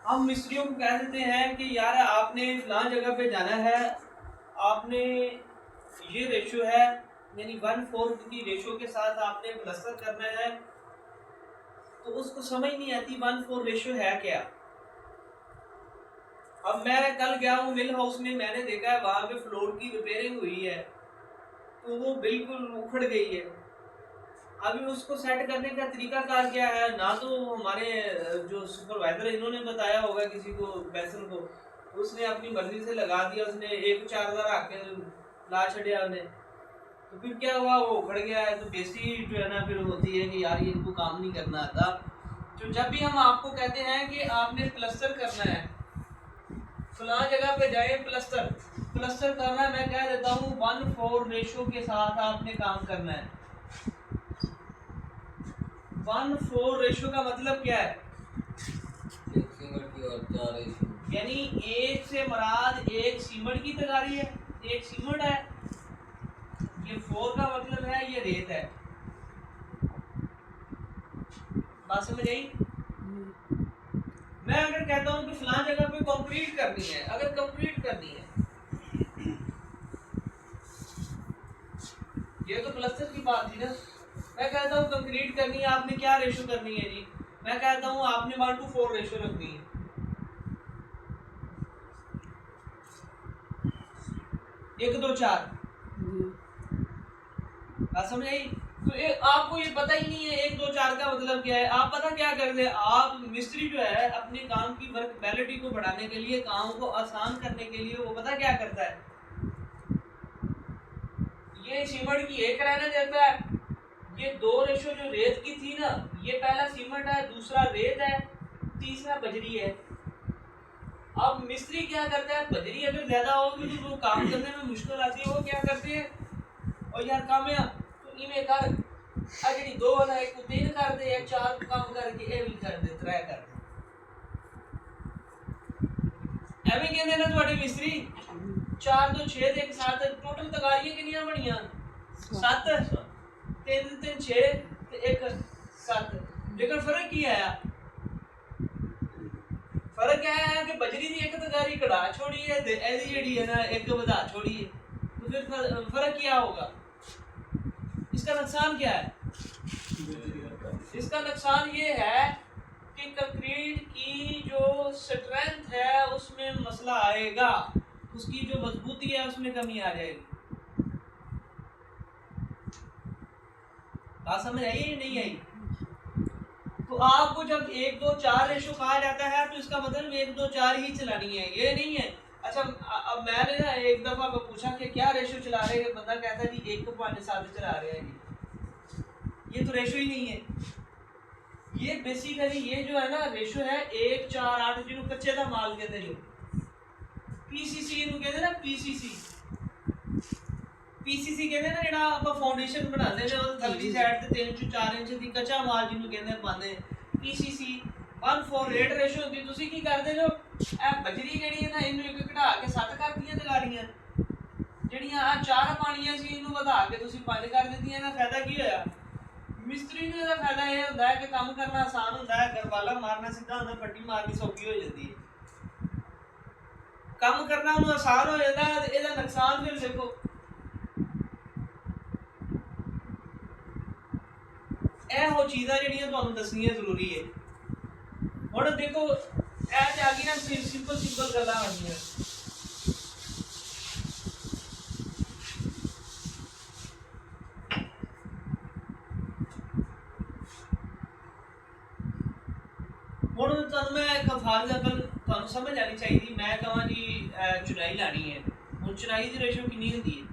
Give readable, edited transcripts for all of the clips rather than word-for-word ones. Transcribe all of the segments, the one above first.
हम मिस्त्रियों को कह देते हैं कि यार आपने फलां जगह पे जाना है, आपने ये रेशो है, यानी 1/4 की रेशो के साथ आपने प्लस्तर करना है, तो उसको समझ नहीं आती 1/4 रेशो है क्या। अब मैं कल गया हूँ मिल हाउस में, मैंने देखा है वहां पे फ्लोर की रिपेयरिंग हुई है, तो वो बिल्कुल उखड़ गई है। अभी उसको सेट करने का तरीका कार क्या है, ना तो हमारे जो सुपरवाइजर है इन्होंने बताया होगा किसी को, बैसन को, उसने अपनी मर्जी से लगा दिया, उसने एक चार्जर आके ला छड़िया उन्हें, तो फिर क्या हुआ, वो उखड़ गया है। तो बेसिकली जो है ना फिर होती है कि यार ये इनको काम नहीं करना आता। तो जब भी हम आपको कहते हैं कि आपने प्लस्तर करना है, फलां जगह पे जाए प्लस्तर करना है, मैं कह देता हूँ 1/4 रेशो के साथ आपने काम करना है। 1/4 रेशो का मतलब क्या है, एक सीमेंट की और 4 रेशो, यानी एक से मराद एक सीमेंट की तगारी है, एक सीमेंट है, ये 4 का मतलब है ये रेत है। बात समझ आई। मैं अगर कहता हूँ कि फलां जगह पे कंक्रीट करनी है, अगर कंक्रीट करनी है, ये तो प्लस्तर की बात थी ना। मैं कहता हूँ कंक्रीट करनी है, आपने क्या रेशो करनी है जी, मैं कहता हूँ आपने 1/4 रेशो रखनी है। 1 2 4 बात समझ आई। तो आपको ये पता ही नहीं है 1 2 4 का मतलब क्या है। आप पता क्या करते हैं, आप मिस्त्री जो है अपने काम की वर्कबिलिटी को बढ़ाने के लिए, काम को आसान करने के लिए, वो पता क्या करता है, ये सीमेंट की एक रहने देता है, ये 2 रेशो जो रेत की थी ना, ये पहला सीमेंट है, दूसरा रेत है, तीसरा बजरी है। अब मिस्त्री क्या करता है, बजरी अगर ज्यादा होगी तो वो काम करने में मुश्किल आती है, वो क्या करते हैं, और यार काम है तो इमे कर अगली 2 वाला एक को 3 कर दे, एक 4 काम करके ए भी कर दे, 3 कर दे। एवं कहते ना थोड़े मिस्त्री 4 2 6 एक साथ टोटल तगारियां कितनी बनिया 7, 3 3 6 ते 1 7। लेकिन फर्क क्या है, फर्क क्या है कि बजरी दी एक तगारी कड़ा छोड़ी है ते एदी जेडी है ना एक वधा छोड़ी है। तो फिर फर्क क्या होगा, इसका नुकसान क्या है, इसका नुकसान ये है कि कंक्रीट की जो स्ट्रेंथ है उसमें मसला आएगा, उसकी जो मजबूती है उसमें कमी आ जाएगी। बात समझ आई या नहीं आई। तो आपको जब 1 2 4 रेशो कहा जाता है तो इसका मतलब 1 2 4 ही चलानी है, ये नहीं है। अच्छा अब मैंने ना एक दफा पूछा कि क्या रेशो चला रहे हैं, बंदा कहता है जी 1:7 चला रहे हैं जी, ये तो रेशो ही नहीं है। ये बेसिकली ये जो है ना रेशो है 1 4 8 जिन्हों कच्चे का माल कहते हैं, पीसीसी इन्हों कहते हैं ना, पीसीसी पीसीसी कहते हैं ना, जेड़ा ਆਪਾਂ फाउंडेशन बनाते हैं और थल्ली साइड ते 3 ਤੋਂ 4 इंच दी कच्चा माल जिन्हों कहते हैं पाते पीसीसी 1/4 रेशो होती। ਤੁਸੀਂ ਕੀ ਕਰਦੇ ਹੋ, ਇਹ ਬਜਰੀ ਜਿਹੜੀ ਹੈ ਨਾ ਇਹਨੂੰ ਇੱਕ ਘਟਾ ਕੇ 7 ਕਰਤੀਆਂ ਤਗਾਰੀਆਂ, ਜਿਹੜੀਆਂ ਆ 4 ਪਾਣੀਆਂ ਸੀ ਇਹਨੂੰ ਵਧਾ ਕੇ ਤੁਸੀਂ 5 ਕਰ ਦਿੱਤੀਆਂ। ਇਹਦਾ ਫਾਇਦਾ ਕੀ ਹੋਇਆ, ਮਿਸਤਰੀ ਨੂੰ ਇਹਦਾ ਫਾਇਦਾ ਇਹ ਹੁੰਦਾ ਹੈ ਕਿ ਕੰਮ ਕਰਨਾ ਆਸਾਨ ਹੁੰਦਾ ਹੈ, ਗਰਵਾਲਾ ਮਾਰਨਾ ਸਿੱਧਾ ਹੁੰਦਾ, ਪੱਟੀ ਮਾਰਨੀ ਸੌਖੀ ਹੋ ਜਾਂਦੀ ਹੈ, ਕੰਮ ਕਰਨਾ ਉਹਨੂੰ ਆਸਾਨ ਹੋ ਜਾਂਦਾ ਹੈ। ਇਹਦਾ ਨੁਕਸਾਨ ਫਿਰ ਦੇਖੋ, ਇਹੋ ਚੀਜ਼ਾਂ ਜਿਹੜੀਆਂ ਤੁਹਾਨੂੰ ਦੱਸਣੀਆਂ ਜ਼ਰੂਰੀ ਹੈ। ਹੁਣ ਦੇਖੋ ਇਹ ਤੇ ਆ ਗਈ ਨਾ ਸਿੰਪਲ ਗੱਲਾਂ ਆ ਗਈਆਂ। ਹੁਣ ਤੁਹਾਨੂੰ ਮੈਂ ਇੱਕ ਫਾਰ ਐਗਜ਼ਾਮਪਲ ਤੁਹਾਨੂੰ ਸਮਝ ਆਣੀ ਚਾਹੀਦੀ, ਮੈਂ ਕਹਾਂ ਜੀ ਚੁਨਾਈ ਲਾਣੀ ਹੈ, ਹੁਣ ਚੁਨਾਈ ਦੀ ਰੇਸ਼ੋ ਕਿੰਨੀ ਹੁੰਦੀ ਹੈ,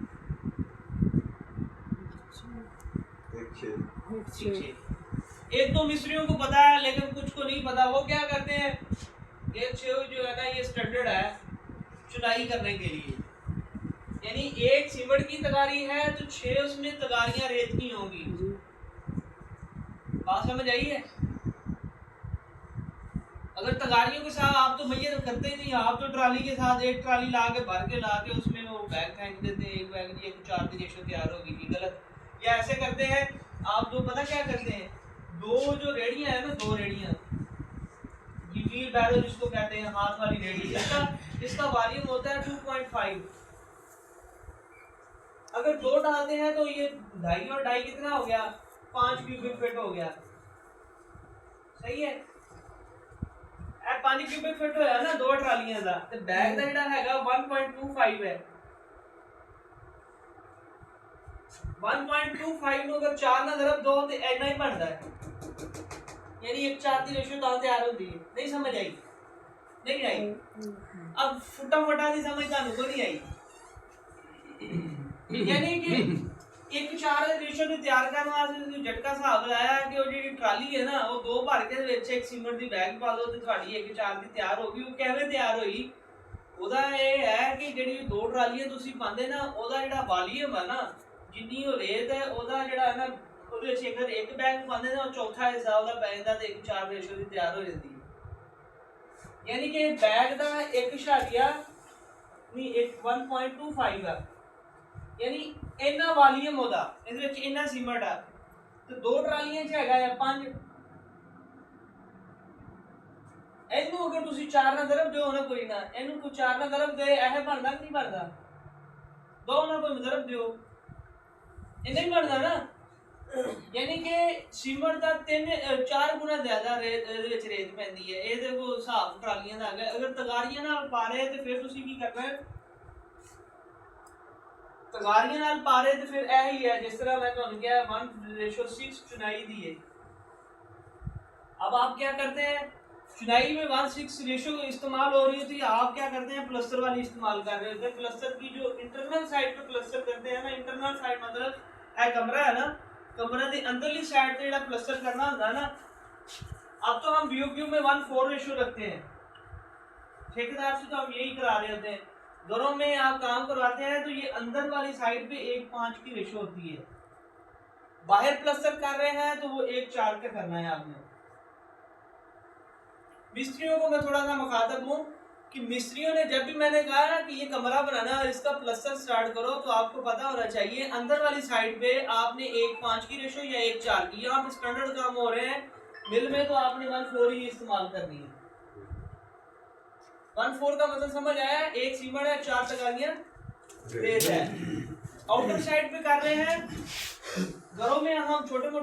1 2 मिस्त्रियों को पता है लेकिन कुछ को नहीं पता। वो क्या करते हैं, 1 6 जो है ना ये स्टैंडर्ड है चुनाई करने के लिए, यानी 1 सीमेंट की तगारी है तो 6 उसमें तगारियां रेत की होंगी। बात समझ आई है। अगर तगारियों के साथ आप तो भैया करते ही नहीं, आप तो ट्राली के साथ एक ट्राली ला के उसमें वो बैग फेंक देते हैं, एक बैग नहीं 4 की रेशो तैयार होगी जी, गलत। या ऐसे करते हैं आप, तो पता क्या करते हैं, 2 जो रेड़ियां है ना, 2 रेड़ियां बैरो जिसको कहते हैं, हाथ वाली रेडी, इसका वॉल्यूम होता है 2.5। अगर 2 डालते हैं तो ये 2.5 और 2.5 कितना हो गया, 5 क्यूबिक फीट हो गया। सही है, 5 क्यूबिक फीट होया ना 2 ट्रालियां दा, ते बैग दा जेड़ा हैगा 1.25 है। 1.25 ਨੂੰ अगर 4 ਨਾਲ दरब दो तो इतना ही बनता है, यानी 1:4 की रेशियो तो तैयार होती है। नहीं समझ आई? नहीं आई? अब फुटा फटा की समझ तानू को नहीं आई, यानी कि 1:4 की रेशियो ਨੂੰ ਤਿਆਰ ਕਰਨ ਵਾਸਤੇ ਤੁਸੀਂ ਝਟਕਾ ਹਿਸਾਬ ਲਾਇਆ ਕਿ ਉਹ ਜਿਹੜੀ ਟਰਾਲੀ ਹੈ ਨਾ ਉਹ 2 ਭਰ ਕੇ ਦੇ ਵਿੱਚ ਇੱਕ ਸੀਮੈਂਟ ਦੀ ਬੈਗ ਪਾ ਦਿਓ ਤੇ ਤੁਹਾਡੀ 1:4 ਦੀ ਤਿਆਰ ਹੋ ਗਈ। ਉਹ ਕਿਵੇਂ ਤਿਆਰ ਹੋਈ? ਉਹਦਾ ਇਹ ਹੈ ਕਿ ਜਿਹੜੀ 2 ਟਰਾਲੀਆਂ ਤੁਸੀਂ ਪਾਉਂਦੇ ਨਾ, ਉਹਦਾ ਜਿਹੜਾ ਵਾਲੀਅਮ ਹੈ ਨਾ, ਜਿੰਨੀ ਉਹ ਰੇਤ ਹੈ ਉਹਦਾ ਜਿਹੜਾ ਹੈ ਨਾ, ਉਹਦੇ ਵਿੱਚ ਅਗਰ ਇੱਕ ਬੈਗ ਪਾਉਂਦੇ ਨਾ, ਉਹ ਚੌਥਾ ਹਿੱਸਾ ਉਹਦਾ ਪੈ ਜਾਂਦਾ ਤੇ 1:4 ਰੇਸ਼ੋ ਦੀ ਤਿਆਰ ਹੋ ਜਾਂਦੀ ਹੈ। यानी कि बैग का 1.25 है, यानी इन्ना वॉल्यूम होता ਇਹਦੇ ਵਿੱਚ इन्ना सीमेंट है, तो 2 ट्रालियां ਚ ਹੈਗਾ ਹੈ 5। ਇਹਨੂੰ ਅਗਰ ਤੁਸੀਂ 4 ਨਾਲ ਦਰਬ ਦਿਓ ਨਾ, ਕੋਈ ਨਾ ਇਹਨੂੰ ਕੋਈ 4 ਨਾਲ ਦਰਬ ਦੇ ਇਹ ਬਣਦਾ ਕਿ ਨਹੀਂ ਬਣਦਾ? 2 ਨਾਲ ਕੋਈ ਦਰਬ ਦਿਓ, ਇਹ ਨਹੀਂ ਬਣਦਾ ਨਾ। यानी कि सीमेंट का 3-4 गुना ज्यादा रेत पैंदी है। ये देखो हिसाब ट्रालियां दा है। अगर तगारियां नाल पा रहे तो फिर तुसी की करना है, तगारियां नाल पा रहे तो फिर ए ही है जिस तरह मैं तुहानू कहा 1:6 चुनाई दी है। अब आप क्या करते हैं, चुनाई में 1:6 रेशो इस्तेमाल हो रही होती है, आप क्या करते हैं प्लस्तर वाली इस्तेमाल कर रहे होते हैं। प्लस्तर की जो इंटरनल साइड पे प्लस्तर करते हैं ना, इंटरनल साइड मतलब है कमरा है ना, कमरे की अंदरली साइड पे जो प्लस्तर करना होता है ना, अब तो हम बीओक्यू में 1:4 रेशो रखते हैं, ठेकेदार से तो हम यही करा रहे होते हैं। घरों में आप काम करवाते हैं तो ये अंदर वाली साइड पे 1:5 की रेशो होती है। बाहर प्लस्तर कर रहे हैं तो वो 1:4 का करना है आपने। मिस्त्रियों को मैं थोड़ा सा मुखातब हूँ कि मिस्त्रियों ने जब भी मैंने कहा ना कि ये कमरा बनाना है, इसका प्लस्तर स्टार्ट करो, तो आपको पता होना चाहिए अंदर वाली साइड पे आपने 1:5 की रेशो या 1:4 की, यहाँ पे स्टैंडर्ड काम हो रहे हैं मिल में, तो आपने 1:4 ही इस्तेमाल करनी है। 1:4 का मतलब समझ आया? एक सीमेंट है, 4 तगारियां रेत है। आउटर साइड पे कर रहे हैं, घरों में हम छोटे मोटे